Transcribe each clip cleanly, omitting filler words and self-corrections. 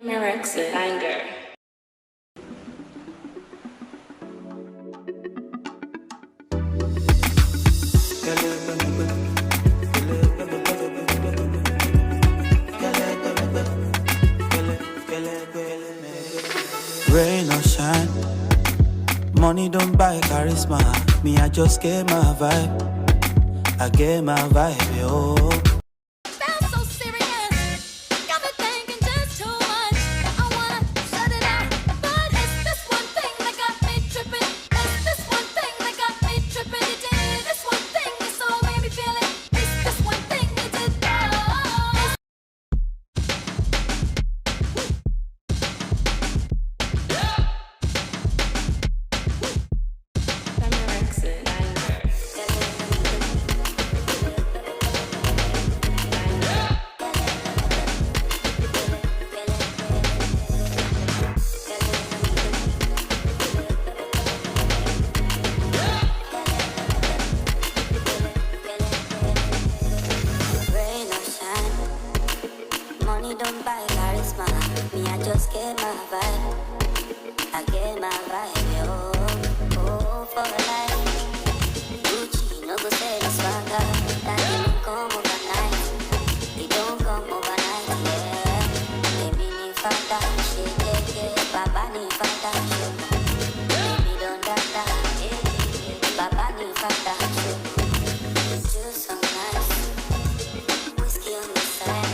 Femmy Rekson, anger. Rain or shine, money don't buy charisma. Me, I just get my vibe. I get my vibe, yo. Don't buy charisma. Me, I just get my vibe. I get my vibe, yo. Oh, for life. Gucci, no go say the swagger. That don't come overnight. It don't come overnight, yeah. Baby, ni fata, shit, yeah. Baba ni fata, shit. Baby, don't data, yeah. Baba ni fata, shit. It's just so nice. Whiskey on the side.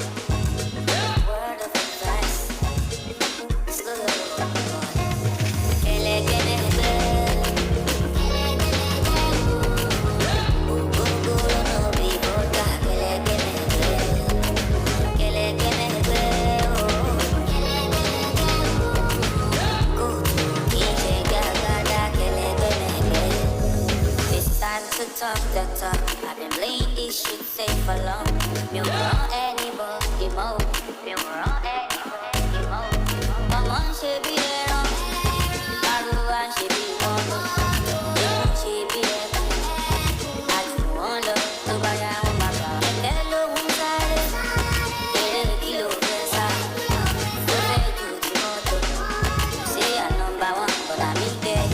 Talk that talk. I've been playing this shit safe for long. Me wrong anybody more. Me wrong anybody more. Mama should be there. Everyone should be one. Everyone should be there. I just wonder to buy out my car. Hello, who's that? Kilo pesa. So they do the moto. Say I'm number one, but I'm in there.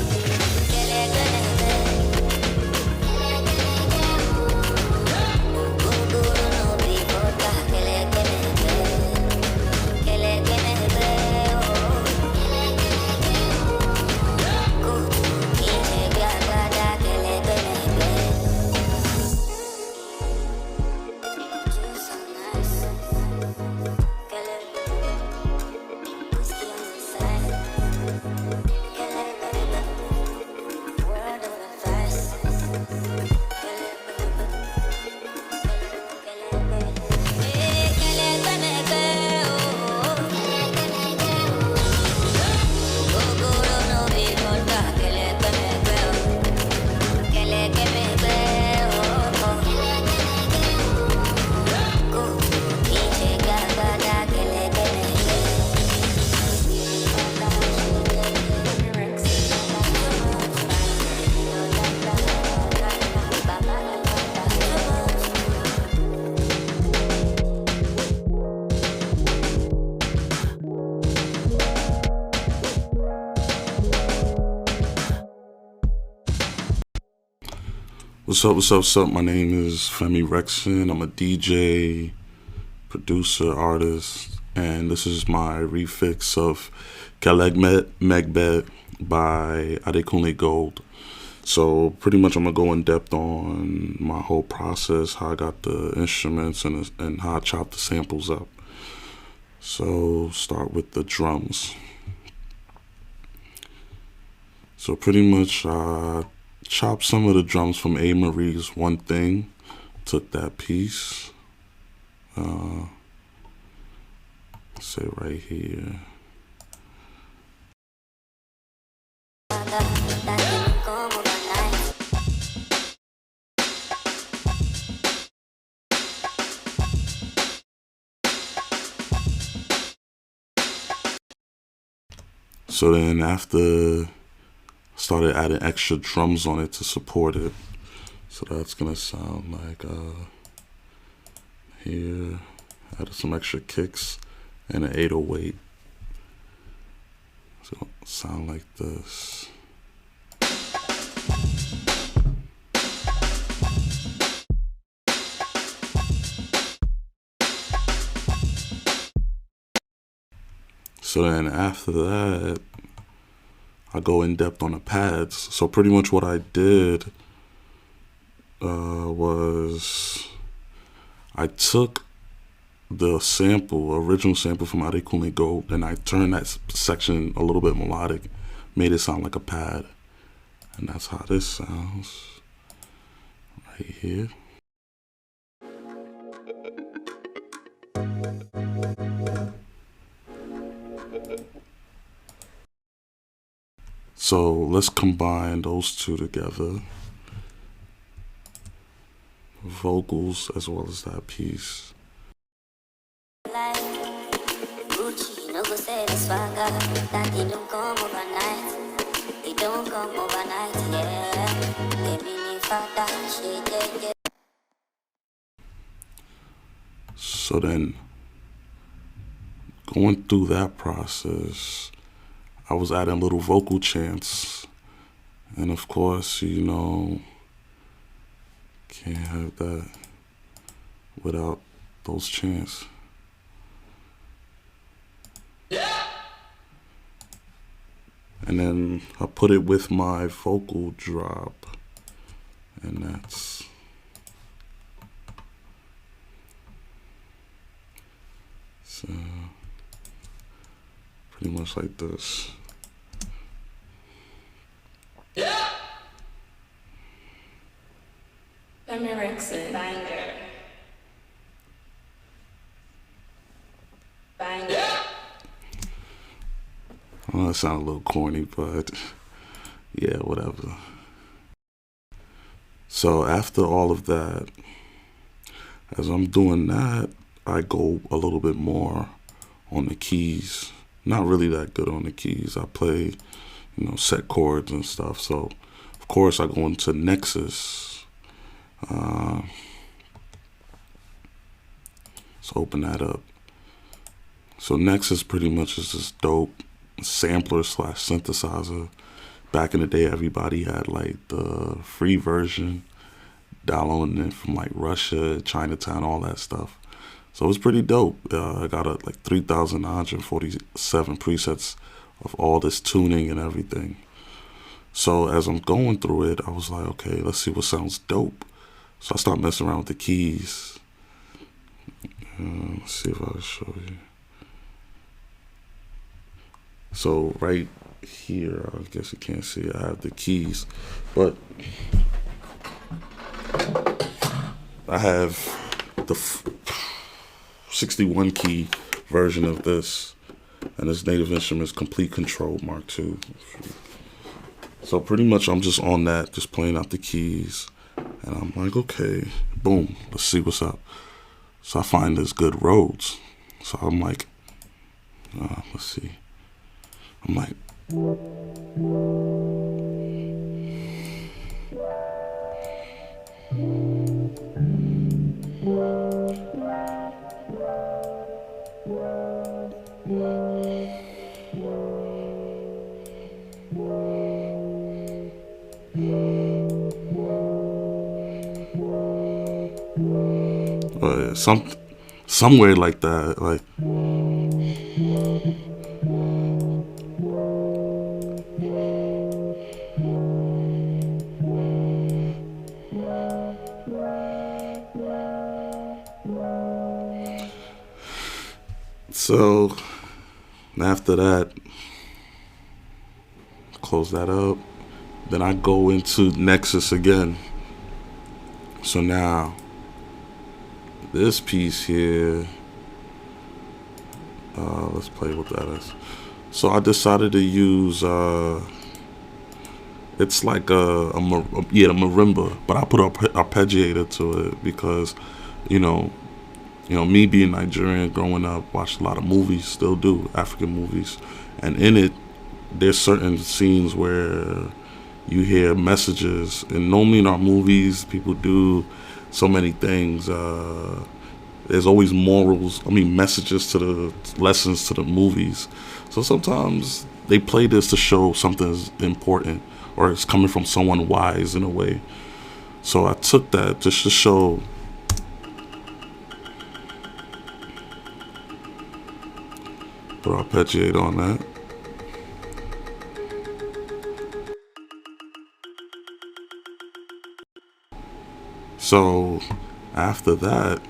What's up? My name is Femmy Rekson. I'm a DJ, producer, artist, and this is my refix of Kelegbe Megbe by Adekunle Gold. So pretty much I'm gonna go in depth on my whole process, how I got the instruments and how I chopped the samples up. So start with the drums. So pretty much chopped some of the drums from A. Marie's One Thing, took that piece, say right here. So then after, started adding extra drums on it to support it. So that's gonna sound like here, added some extra kicks and an 808 So sound like this. So then after that, I go in depth on the pads. So pretty much what I did was I took the original sample from Adekunle Go, and I turned that section a little bit melodic, made it sound like a pad. And that's how this sounds right here. So let's combine those two together. Vocals as well as that piece. So then, going through that process, I was adding little vocal chants. And of course, can't have that without those chants. Yeah. And then I put it with my vocal drop. And that's so pretty much like this. Yeah. Femmy Rekson, banger. Banger. Yeah. I know that sounds a little corny, but yeah, whatever. So after all of that, as I'm doing that, I go a little bit more on the keys. Not really that good on the keys. I play, set chords and stuff. So, of course, I go into Nexus. Let's open that up. So Nexus pretty much is this dope sampler / synthesizer. Back in the day, everybody had like the free version, downloading it from like Russia, Chinatown, all that stuff. So it's pretty dope. I got like 3,947 presets of all this tuning and everything. So as I'm going through it, I was like, okay, let's see what sounds dope. So I start messing around with the keys. Let's see if I can show you. So right here, I guess you can't see, I have the keys, but I have the 61 key version of this, and this Native Instruments Complete Control Mark II. So pretty much I'm just on that, just playing out the keys, and I'm like, okay, boom, let's see what's up. So I find this good Rhodes. So I'm like, let's see. I'm like, somewhere like that, like. So after that, close that up. Then I go into Nexus again. So now this piece here, let's play with that. So I decided to use it's like a marimba, but I put an arpeggiator to it because, me being Nigerian, growing up, watched a lot of movies, still do, African movies. And in it, there's certain scenes where you hear messages. And normally in our movies, people do so many things. There's always messages to the lessons to the movies. So sometimes they play this to show something is important or it's coming from someone wise in a way. So I took that just to show put arpeggiate on that. So after that,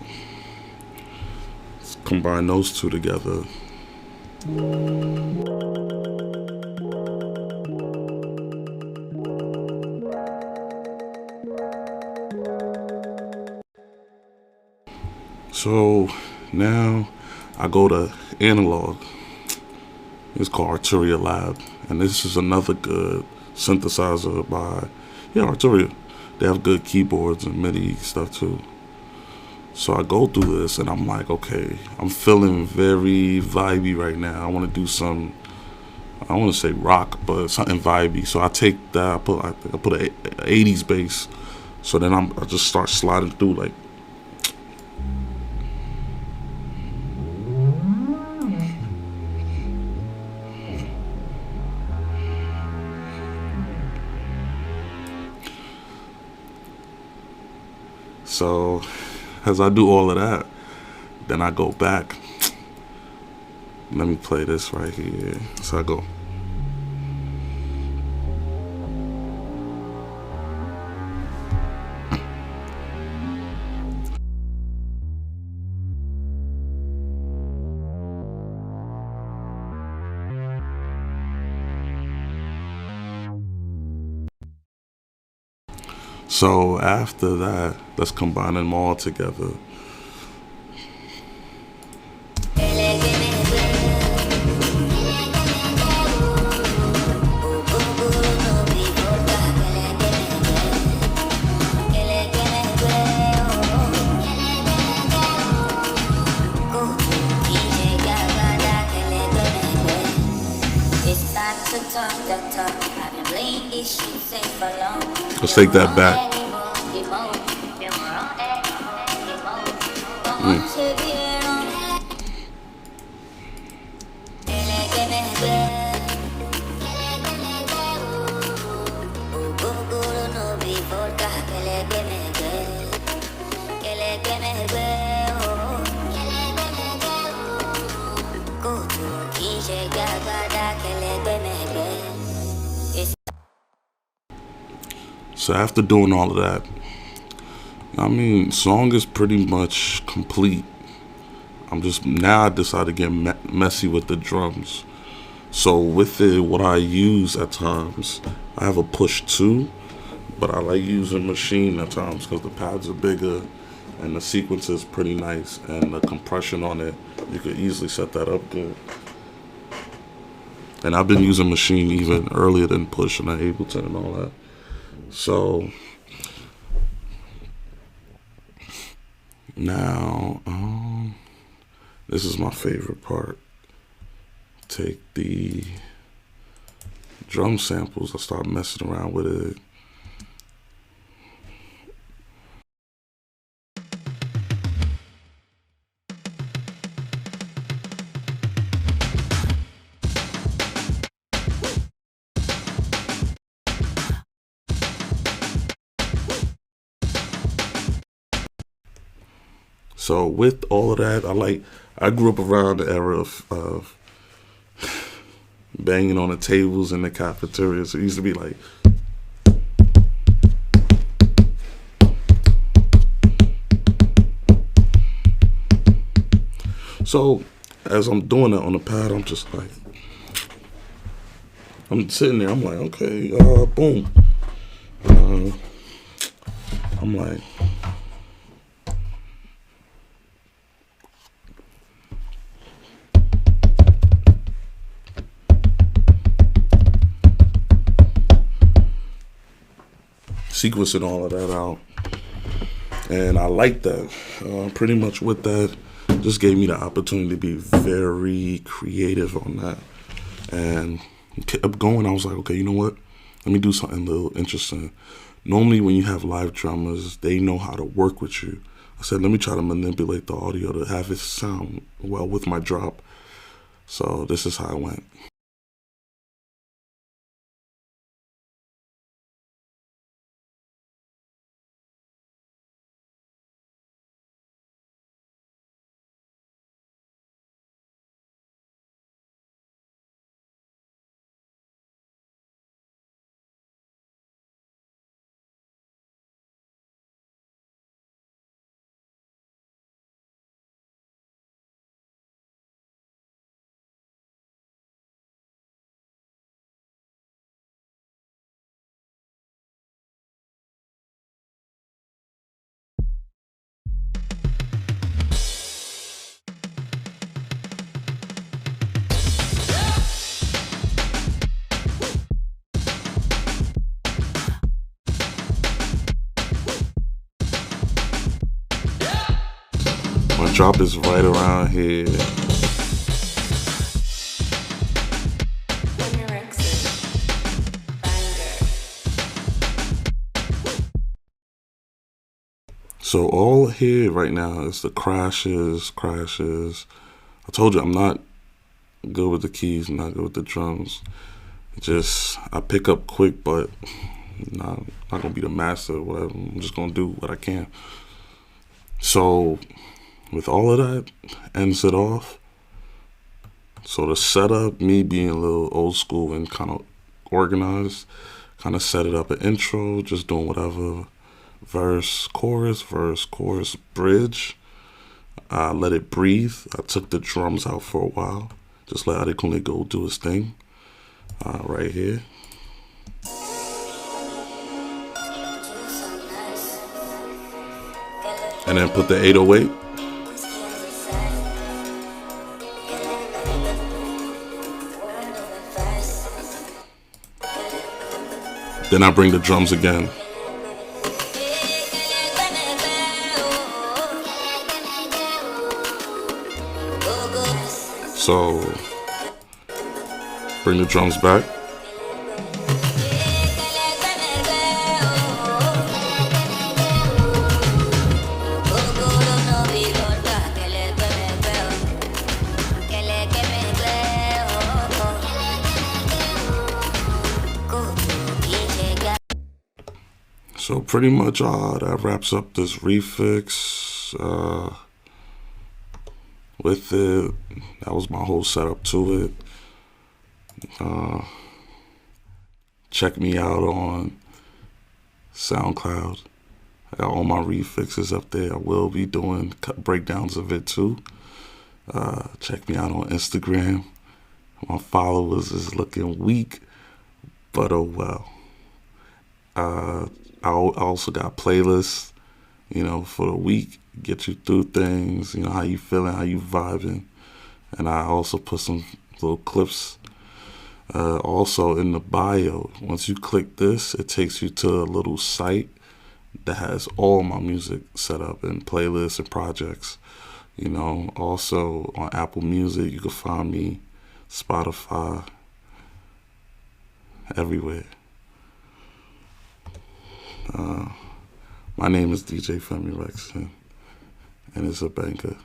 let's combine those two together. So now I go to analog. It's called Arturia Lab, and this is another good synthesizer by Arturia. They have good keyboards and MIDI stuff too. So I go through this and I'm like, okay, I'm feeling very vibey right now. I want to do some, I don't want to say rock, but something vibey. So I take that, I put an 80s bass. So then I just start sliding through like. So as I do all of that, then I go back. Let me play this right here. So I go. So after that, let's combine them all together. Let's take that back. So after doing all of that, I mean, song is pretty much complete. Now I decided to get messy with the drums. So with it, what I use at times, I have a push 2, but I like using machine at times because the pads are bigger and the sequence is pretty nice, and the compression on it, you could easily set that up good. And I've been using machine even earlier than push and Ableton and all that. So now, this is my favorite part. Take the drum samples, I start messing around with it. So with all of that, I grew up around the era of banging on the tables in the cafeteria. So it used to be like, so as I'm doing that on the pad, I'm just like, I'm sitting there, I'm like, okay, boom. I'm like, sequencing all of that out, and I like that. Pretty much with that, just gave me the opportunity to be very creative on that, and kept going. I was like, okay, you know what? Let me do something a little interesting. Normally, when you have live drummers, they know how to work with you. I said, let me try to manipulate the audio to have it sound well with my drop. So this is how it went. drop is right around here. Femmy Rekson. Banger. So all here right now is the crashes. I told you I'm not good with the keys, I'm not good with the drums. Just, I pick up quick, but not gonna be the master or whatever. I'm just gonna do what I can. So with all of that, ends it off. So the setup, me being a little old school and kind of organized, kind of set it up an intro, just doing whatever. Verse, chorus, bridge. I let it breathe. I took the drums out for a while. Just let Adekunle go do his thing. Right here. And then put the 808. Then I bring the drums again. So, bring the drums back. So pretty much that wraps up this Refix. With it, that was my whole setup to it. Check me out on SoundCloud. I got all my refixes up there. I will be doing breakdowns of it too. Check me out on Instagram. My followers is looking weak, but oh well. I also got playlists, for the week, get you through things, how you feeling, how you vibing. And I also put some little clips also in the bio. Once you click this, it takes you to a little site that has all my music set up and playlists and projects. Also on Apple Music, you can find me, Spotify, everywhere. My name is DJ Femmy Rekson, and it's a banger.